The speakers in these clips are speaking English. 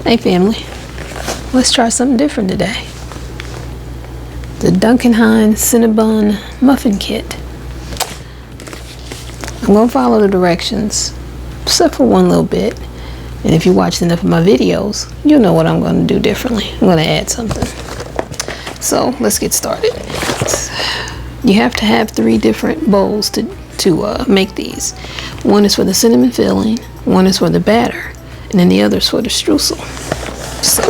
Hey family, let's try something different today. The Duncan Hines Cinnabon Muffin Kit. I'm going to follow the directions, except for one little bit. And if you watched enough of my videos, you'll know what I'm going to do differently. I'm going to add something. So let's get started. You have to have 3 different bowls to make these. One is for the cinnamon filling, one is for the batter, and then the other is for the streusel. So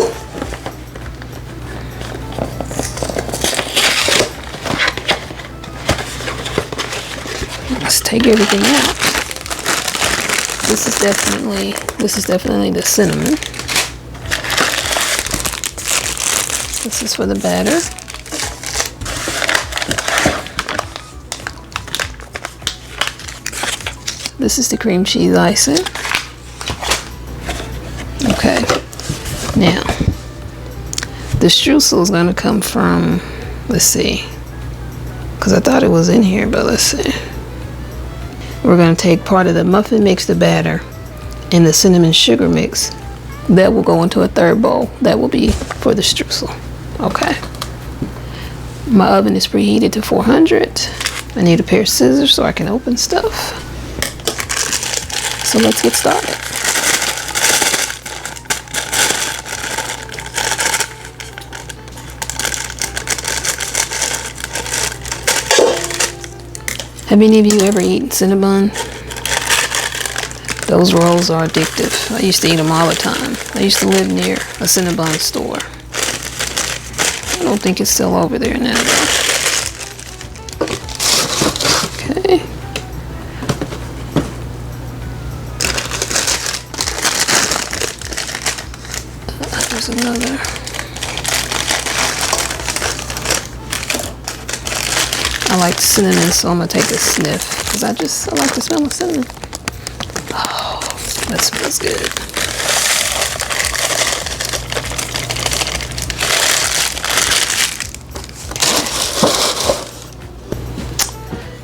let's take everything out. This is definitely the cinnamon. This is for the batter. This is the cream cheese icing. Okay, now the streusel is going to come from, let's see, because I thought it was in here, but let's see. We're going to take part of the muffin mix, the batter, and the cinnamon sugar mix. That will go into a 3rd bowl. That will be for the streusel. Okay. My oven is preheated to 400. I need a pair of scissors so I can open stuff. So let's get started. Have any of you ever eaten Cinnabon? Those rolls are addictive. I used to eat them all the time. I used to live near a Cinnabon store. I don't think it's still over there now though. Okay. There's another. I like cinnamon, so I'm gonna take a sniff because I like the smell of cinnamon. Oh, that smells good.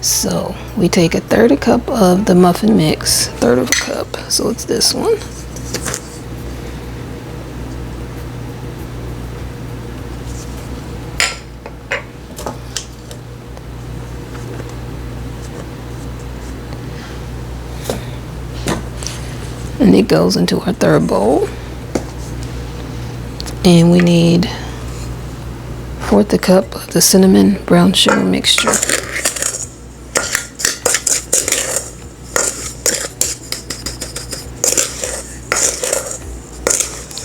So we take a 1/3 cup of the muffin mix, 1/3 of a cup. So it's this one. And it goes into our 3rd bowl. And we need 1/4 cup of the cinnamon brown sugar mixture.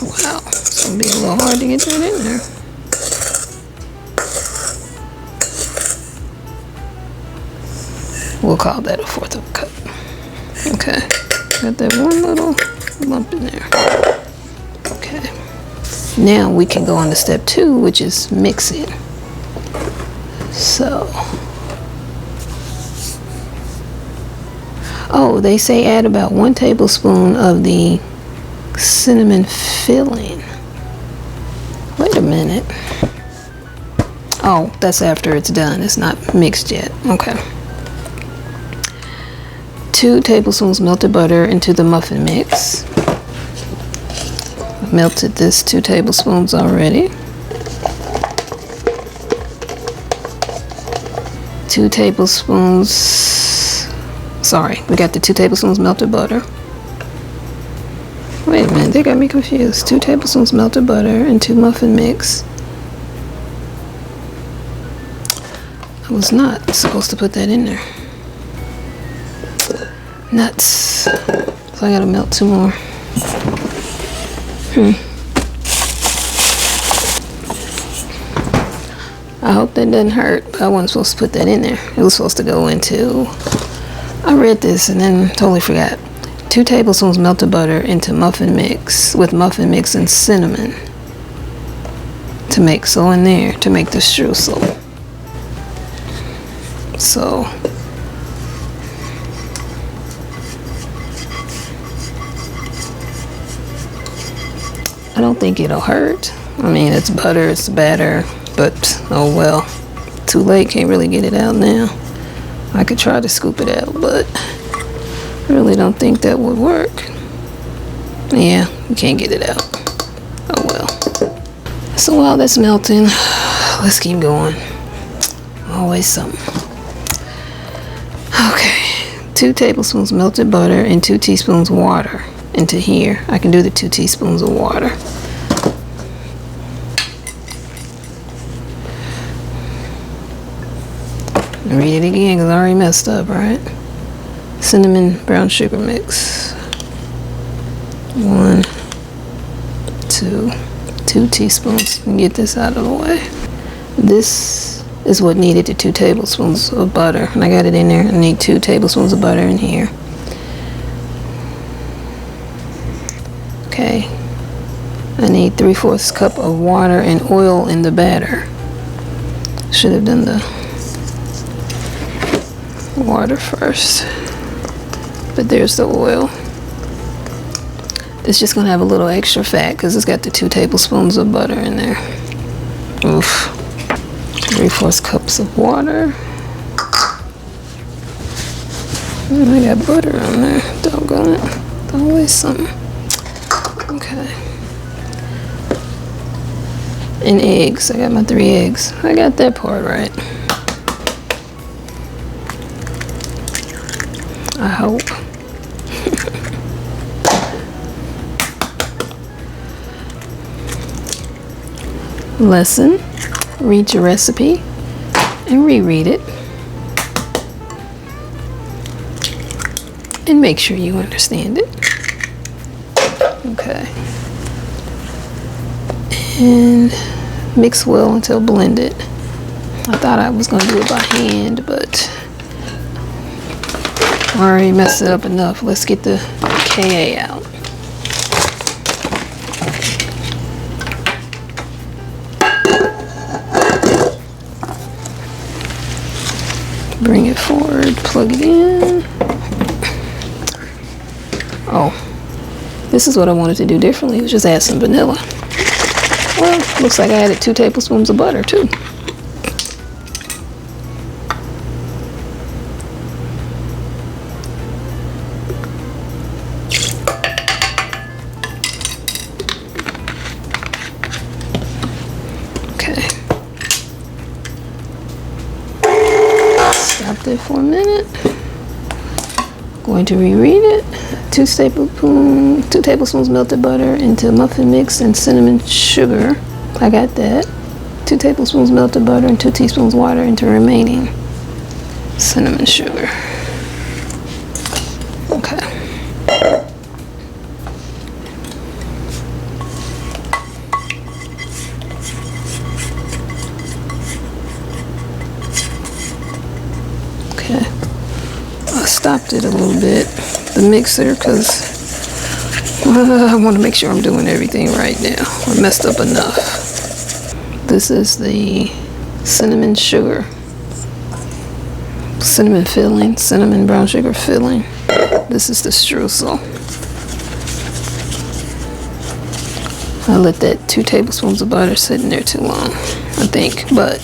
Wow, it's gonna be a little hard to get that in there. We'll call that a 1/4 of a cup. Okay. Got that one little lump in there. Okay. Now we can go on to step 2, which is mixing. So, oh, they say add about 1 tablespoon of the cinnamon filling. Wait a minute. Oh, that's after it's done. It's not mixed yet. Okay. 2 tablespoons melted butter into the muffin mix. I've melted this 2 tablespoons already. 2 tablespoons. Sorry, we got the 2 tablespoons melted butter. Wait a minute, they got me confused. 2 tablespoons melted butter into muffin mix. I was not supposed to put that in there. Nuts. So I gotta melt 2 more. I hope that doesn't hurt, but I wasn't supposed to put that in there. It was supposed to go into, I read this and then totally forgot. 2 tablespoons melted butter into muffin mix with muffin mix and cinnamon to make, so in there to make the streusel. So I don't think it'll hurt. I mean, it's butter, it's batter, but oh well. Too late, can't really get it out now. I could try to scoop it out, but I really don't think that would work. Yeah, you can't get it out. So while that's melting, let's keep going. Always something. Okay, 2 tablespoons melted butter and 2 teaspoons water into here. I can do the 2 teaspoons of water. Read it again because I already messed up, right? Cinnamon brown sugar mix. 1, 2 teaspoons. And get this out of the way. This is what needed the 2 tablespoons of butter. And I got it in there. I need 2 tablespoons of butter in here. Okay. I need 3/4 cup of water and oil in the batter. Should have done the water first, but there's the oil. It's just gonna have a little extra fat because it's got the 2 tablespoons of butter in there. Oof. 3/4 cups of water. And I got butter on there. Doggone it. Always something. Okay. And eggs. I got my 3 eggs. I got that part right. I hope. Lesson. Read your recipe and reread it. And make sure you understand it. Okay. And mix well until blended. I thought I was going to do it by hand, but I already messed it up enough. Let's get the Ka out. Bring it forward, plug it in. Oh, this is what I wanted to do differently. It was just add some vanilla. Well, looks like I added 2 tablespoons of butter too. Stop there for a minute. Going to reread it. 2 tablespoons melted butter into muffin mix and cinnamon sugar. I got that. 2 tablespoons melted butter and 2 teaspoons water into remaining cinnamon sugar. Okay. I stopped it a little bit, the mixer, because I want to make sure I'm doing everything right now. I messed up enough. This is the cinnamon sugar, cinnamon filling, cinnamon brown sugar filling. This is the streusel. I let that 2 tablespoons of butter sit in there too long, I think, but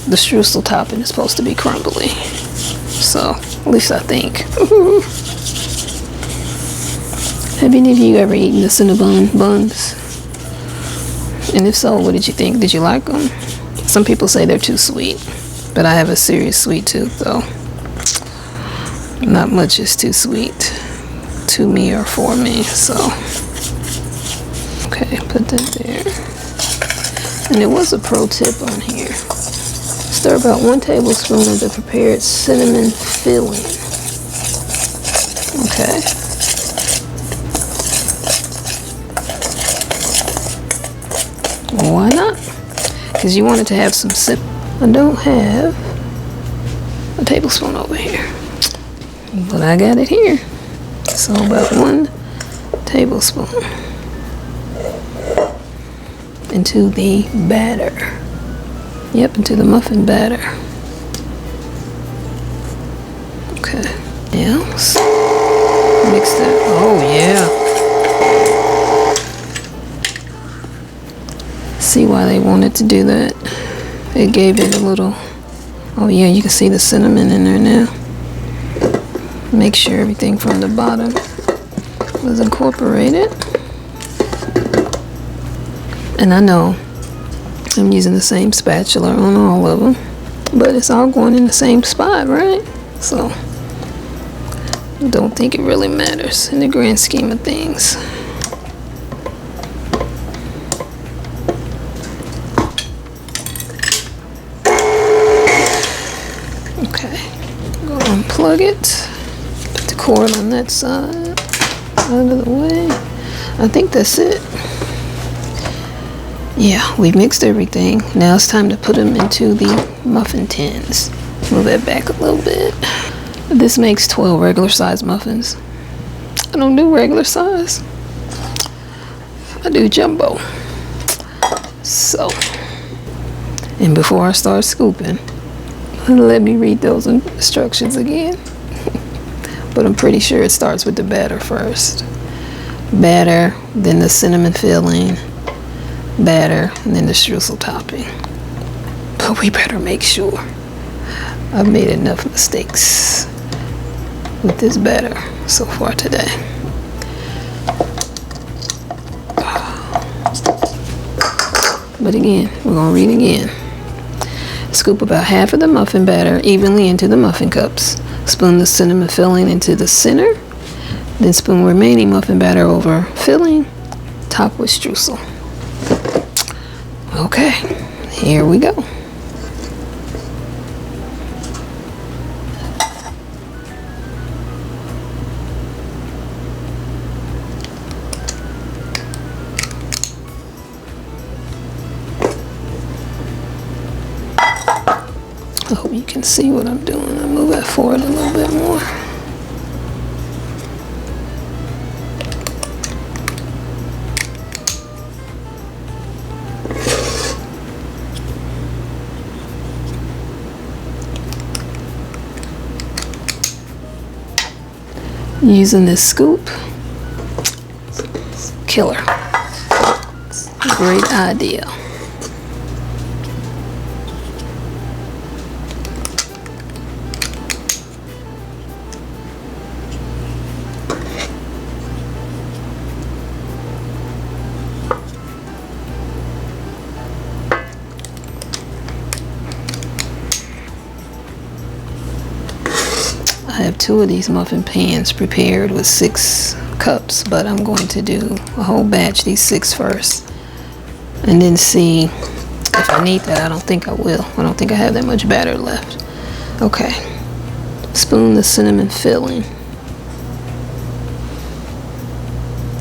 the streusel topping is supposed to be crumbly. So, at least I think. Have any of you ever eaten the Cinnabon buns? And if so, what did you think? Did you like them? Some people say they're too sweet, but I have a serious sweet tooth, though. Not much is too sweet to me or for me, so. Okay, put that there. And there was a pro tip on here. Stir about 1 tablespoon of the prepared cinnamon filling. Okay. Why not? Because you want it to have some cinnamon. I don't have a tablespoon over here, but I got it here. So about 1 tablespoon into the batter. Yep, into the muffin batter. Okay. Now, mix that. Oh, yeah. See why they wanted to do that. It gave it a little. Oh, yeah, you can see the cinnamon in there now. Make sure everything from the bottom was incorporated. And I know I'm using the same spatula on all of them, but it's all going in the same spot, right? So I don't think it really matters in the grand scheme of things. Okay, go unplug it, put the cord on that side out of the way. I think that's it. Yeah, we've mixed everything. Now it's time to put them into the muffin tins. Move that back a little bit. This makes 12 regular size muffins. I don't do regular size. I do jumbo. So, and before I start scooping, let me read those instructions again. But I'm pretty sure it starts with the batter first. Batter, then the cinnamon filling, batter, and then the streusel topping. But we better make sure. I've made enough mistakes with this batter so far today. But again, we're gonna read again. Scoop about half of the muffin batter evenly into the muffin cups. Spoon the cinnamon filling into the center. Then spoon remaining muffin batter over filling. Top with streusel. Okay, here we go. I hope you can see what I'm doing. I'll move that forward a little bit more. Using this scoop, killer. Great idea. I have 2 of these muffin pans prepared with 6 cups, but I'm going to do a whole batch, these 6 first, and then see if I need that. I don't think I will. I don't think I have that much batter left. Okay, spoon the cinnamon filling,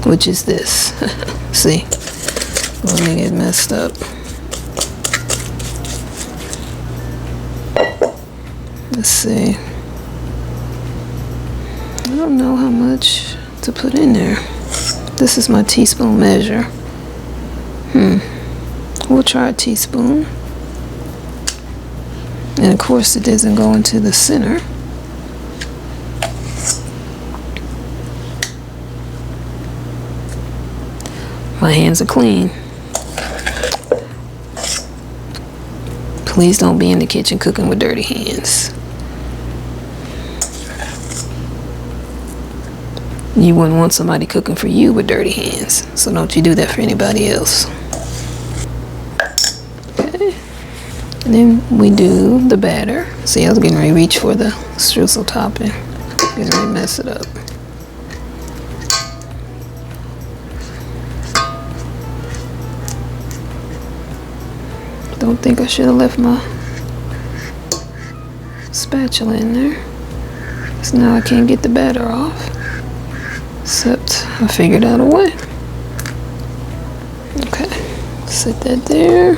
which is this. See, let me get messed up. Let's see. I don't know how much to put in there. This is my teaspoon measure. We'll try a teaspoon. And of course it doesn't go into the center. My hands are clean. Please don't be in the kitchen cooking with dirty hands. You wouldn't want somebody cooking for you with dirty hands, so don't you do that for anybody else. Okay, and then we do the batter. See, I was getting ready to reach for the streusel topping. Getting ready to mess it up. Don't think I should have left my spatula in there, because now I can't get the batter off. Except I figured out a way. Okay, set that there.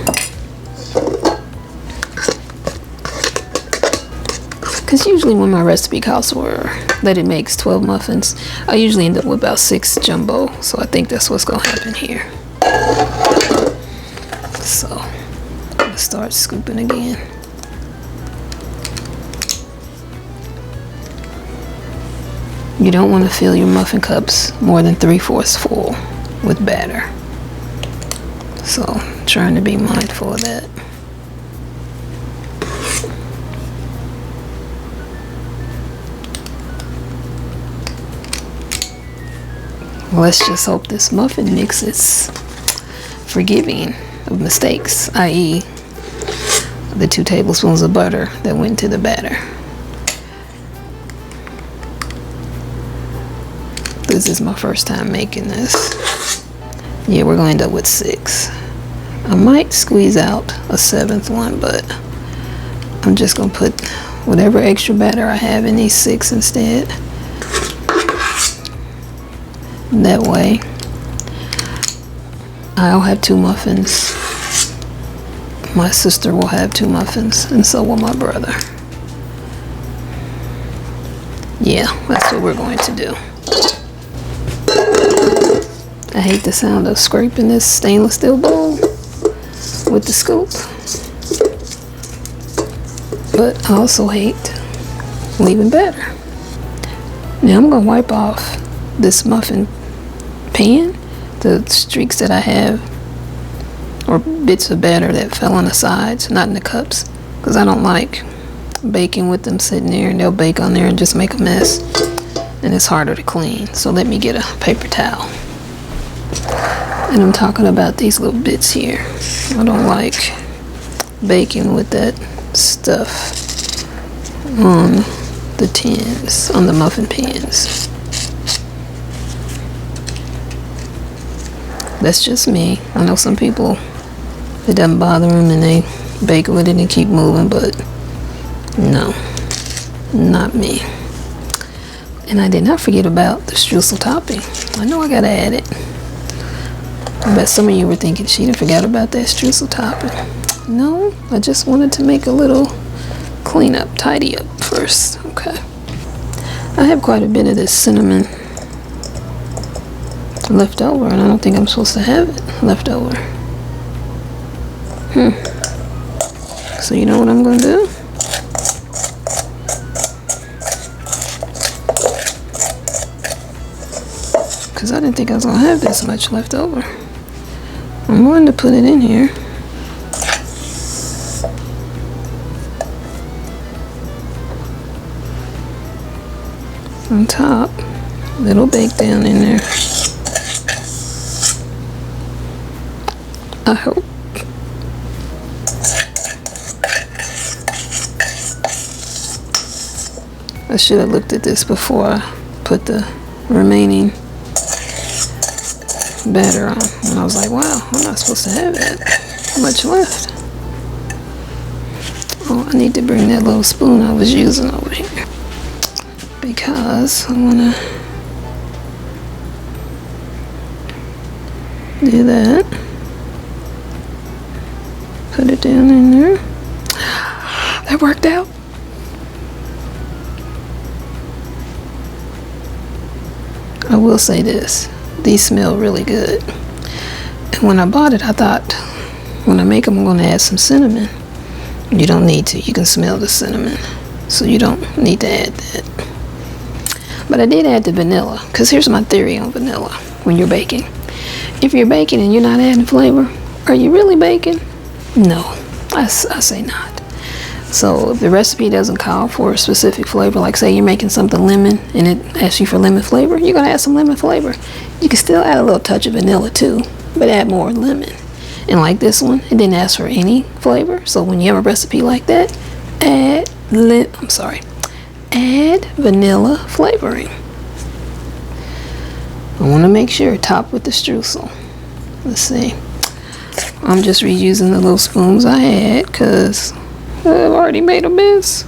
Because usually when my recipe calls for that it makes 12 muffins, I usually end up with about 6 jumbo. So I think that's what's gonna happen here. So I'm gonna start scooping again. You don't want to fill your muffin cups more than 3/4 full with batter. So I'm trying to be mindful of that. Let's just hope this muffin mix is forgiving. of mistakes, i.e. the 2 tablespoons of butter that went into the batter. This is my first time making this. Yeah, we're going to end up with 6. I might squeeze out a 7th one, but I'm just going to put whatever extra batter I have in these 6 instead. That way, I'll have 2 muffins. My sister will have 2 muffins, and so will my brother. Yeah, that's what we're going to do. I hate the sound of scraping this stainless steel bowl with the scoop, but I also hate leaving batter. Now I'm gonna wipe off this muffin pan, the streaks that I have, or bits of batter that fell on the sides, not in the cups, because I don't like baking with them sitting there, and they'll bake on there and just make a mess, and it's harder to clean. So let me get a paper towel. And I'm talking about these little bits here. I don't like baking with that stuff on the tins, on the muffin pans. That's just me. I know some people, it doesn't bother them and they bake with it and keep moving, but no, not me. And I did not forget about the streusel topping. I know I gotta add it. I bet some of you were thinking she didn't forget about that streusel topping. No, I just wanted to make a little cleanup, tidy up first. Okay. I have quite a bit of this cinnamon left over, and I don't think I'm supposed to have it left over. So you know what I'm gonna do? Because I didn't think I was gonna have this much left over. I'm going to put it in here. On top. It'll bake down in there. I hope. I should have looked at this before I put the remaining batter on, and I was like, wow, I'm not supposed to have that much left. Oh, I need to bring that little spoon I was using over here, because I want to do that. Put it down in there. That worked out. I will say this. These smell really good. And when I bought it, I thought, when I make them, I'm going to add some cinnamon. You don't need to. You can smell the cinnamon. So you don't need to add that. But I did add the vanilla. Because here's my theory on vanilla when you're baking. If you're baking and you're not adding flavor, are you really baking? No. I say not. So if the recipe doesn't call for a specific flavor, like say you're making something lemon and it asks you for lemon flavor, you're going to add some lemon flavor. You can still add a little touch of vanilla too, but add more lemon. And like this one, it didn't ask for any flavor. So when you have a recipe like that, add vanilla flavoring. I want to make sure top with the streusel. Let's see. I'm just reusing the little spoons I had because I've already made a mess.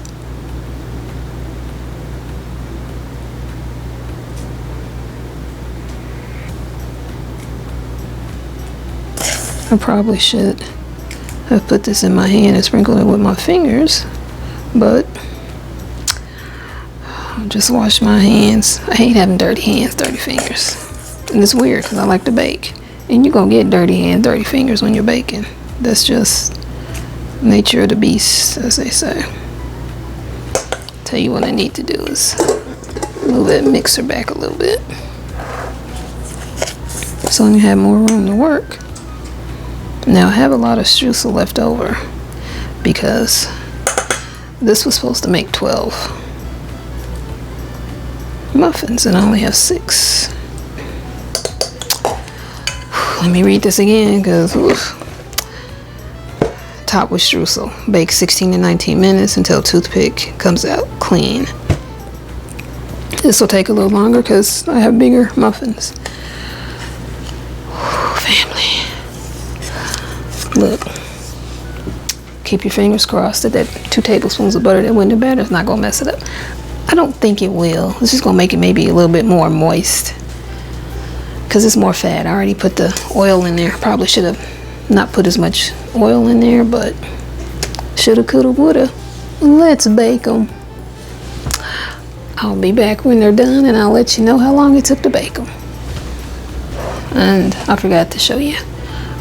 I probably should have put this in my hand and sprinkled it with my fingers, but I'll just wash my hands. I hate having dirty hands, dirty fingers. And it's weird because I like to bake. And you're going to get dirty hands, dirty fingers when you're baking. That's just nature of the beast, as they say. Tell you what I need to do is move that mixer back a little bit so you have more room to work. Now I have a lot of streusel left over because this was supposed to make 12 muffins and I only have 6. Let me read this again because top with streusel. Bake 16 to 19 minutes until toothpick comes out clean. This will take a little longer because I have bigger muffins. Whew, family. Look. Keep your fingers crossed that 2 tablespoons of butter that went in the batter is not going to mess it up. I don't think it will. It's just going to make it maybe a little bit more moist. Because it's more fat. I already put the oil in there. Probably should have not put as much oil in there, but shoulda, coulda, woulda. Let's bake them. I'll be back when they're done and I'll let you know how long it took to bake them. And I forgot to show you.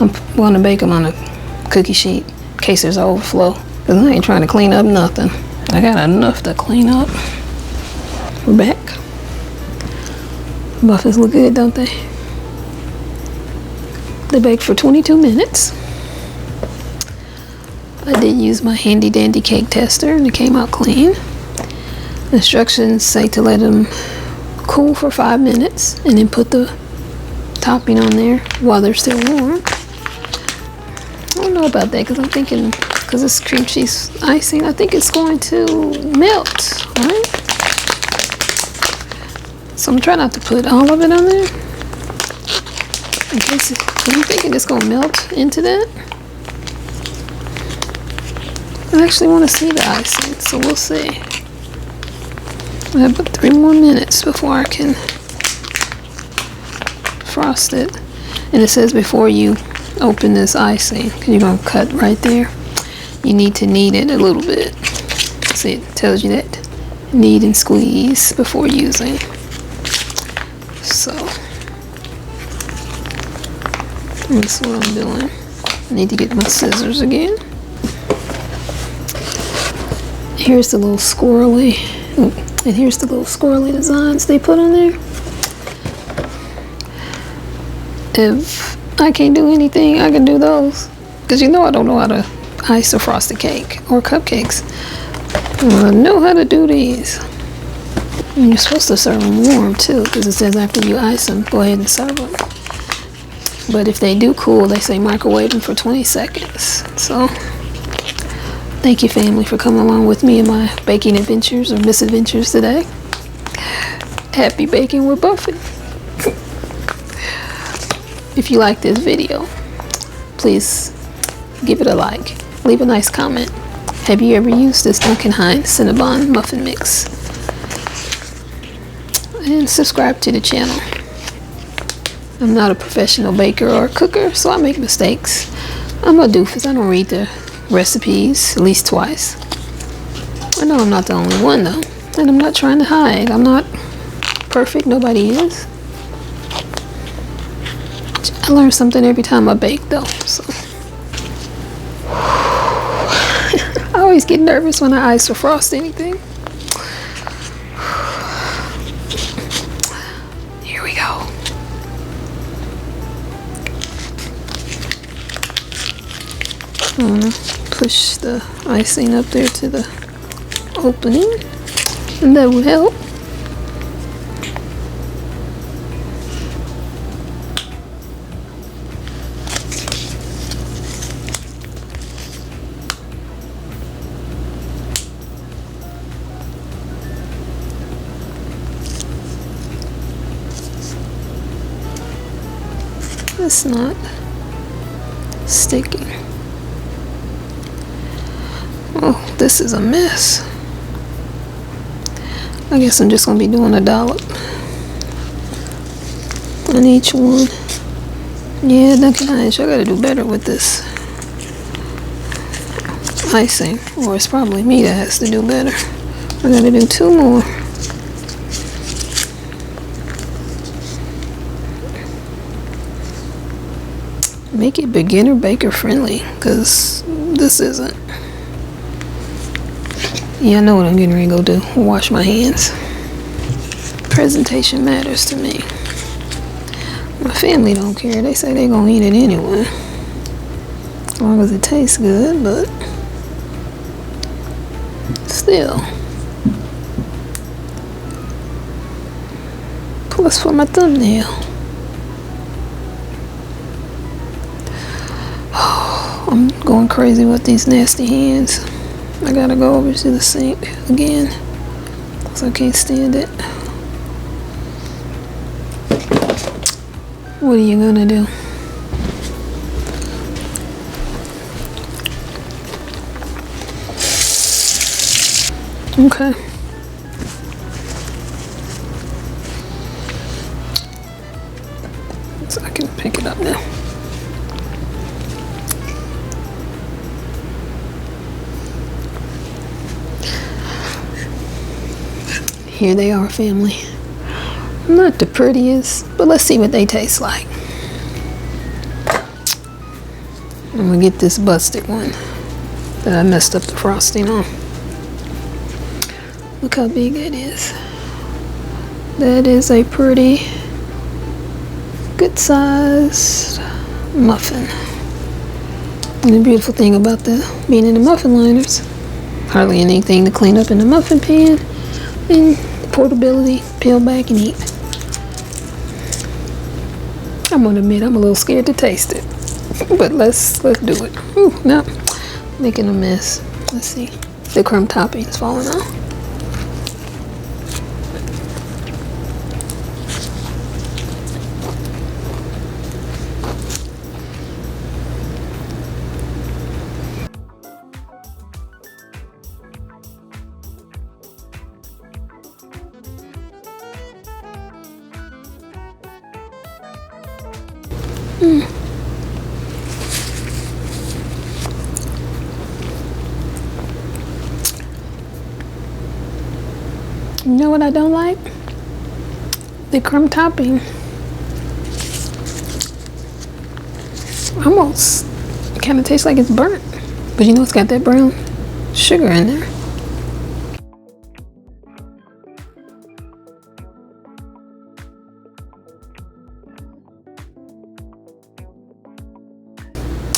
I'm going to bake them on a cookie sheet in case there's overflow. Because I ain't trying to clean up nothing. I got enough to clean up. We're back. Muffins look good, don't they? They baked for 22 minutes. I did use my handy dandy cake tester and it came out clean. Instructions say to let them cool for 5 minutes and then put the topping on there while they're still warm. I don't know about that because I'm thinking, because it's cream cheese icing, I think it's going to melt, right? So I'm trying not to put all of it on there. In case I'm thinking it's gonna melt into that. I actually want to see the icing, so we'll see. I have about 3 more minutes before I can frost it. And it says before you open this icing, because you're gonna cut right there, you need to knead it a little bit. See, it tells you that. Knead and squeeze before using. So that's what I'm doing. I need to get my scissors again. Here's the little squirrely, and here's the little squirrely designs they put on there. If I can't do anything, I can do those. Because you know I don't know how to ice or frost a cake or cupcakes. I know how to do these. And you're supposed to serve them warm too, because it says after you ice them, go ahead and serve them. But if they do cool, they say microwave them for 20 seconds. So, thank you, family, for coming along with me in my baking adventures or misadventures today. Happy baking with Buffy. If you like this video, please give it a like. Leave a nice comment. Have you ever used this Duncan Hines Cinnabon Muffin Mix? And subscribe to the channel. I'm not a professional baker or cooker, so I make mistakes. I'm a doofus. I don't read the recipes at least twice. I know I'm not the only one though, and I'm not trying to hide. I'm not perfect. Nobody is. I learn something every time I bake though, so. I always get nervous when I ice or frost anything. Here we go. I'm gonna push the icing up there to the opening, and that will help. It's not sticking. Oh, this is a mess. I guess I'm just gonna be doing a dollop on each one. Yeah, Duncan Hines, I gotta do better with this icing, or it's probably me that has to do better. I gotta do 2 more. Make it beginner baker friendly, because this isn't. Yeah, I know what I'm getting ready to go do. Wash my hands. Presentation matters to me. My family don't care. They say they're gonna eat it anyway, as long as it tastes good, but still. Plus for my thumbnail. I'm going crazy with these nasty hands. I gotta go over to the sink again, because I can't stand it. What are you gonna do? Okay. So I can pick it up now. Here they are, family. Not the prettiest, but let's see what they taste like. I'm gonna get this busted one that I messed up the frosting on. Look how big that is. That is a pretty good sized muffin. And the beautiful thing about being in the muffin liners, hardly anything to clean up in the muffin pan, and portability, peel back and eat. I'm gonna admit I'm a little scared to taste it, but let's do it. Ooh, no, making a mess. Let's see, the crumb topping is falling off. You know what I don't like? The crumb topping. Almost kind of tastes like it's burnt, but you know it's got that brown sugar in there.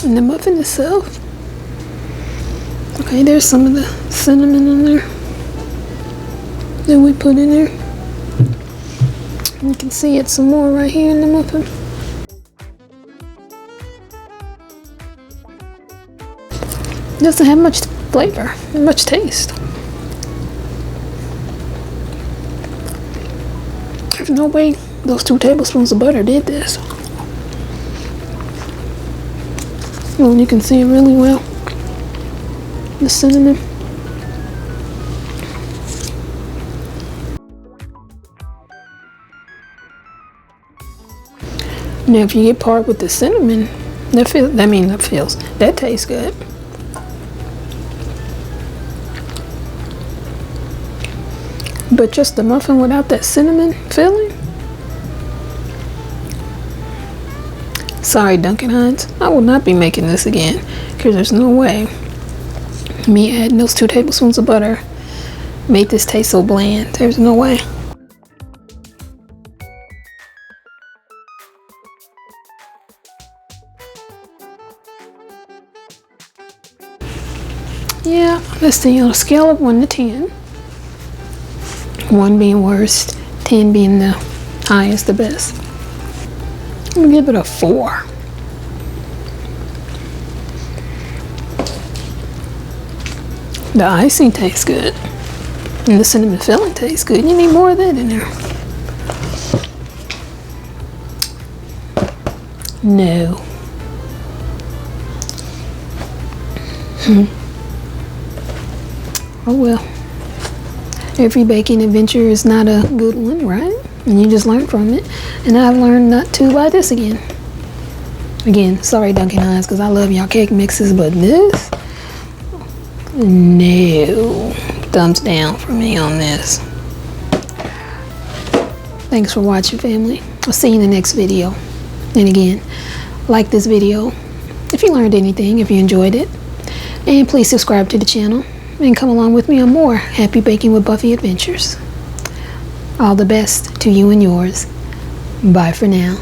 And the muffin itself, okay, there's some of the cinnamon in there that we put in there. You can see it some more right here in the muffin. Doesn't have much flavor, much taste. There's no way those 2 tablespoons of butter did this. Well, you can see it really well. The cinnamon. Now, if you get part with the cinnamon, that tastes good. But just the muffin without that cinnamon filling? Sorry, Duncan Hines, I will not be making this again, because there's no way me adding those 2 tablespoons of butter made this taste so bland. There's no way. Yeah, let's see, on a scale of 1 to 10, 1 being worst, 10 being the highest, the best, I'm gonna give it a 4. The icing tastes good, and the cinnamon filling tastes good. You need more of that in there. No. Oh well. Every baking adventure is not a good one, right? And you just learn from it. And I've learned not to buy this again. Again, sorry Duncan Hines, because I love y'all cake mixes, but this? No. Thumbs down for me on this. Thanks for watching, family. I'll see you in the next video. And again, like this video if you learned anything, if you enjoyed it. And please subscribe to the channel and come along with me on more Happy Baking with Buffy adventures. All the best to you and yours. Bye for now.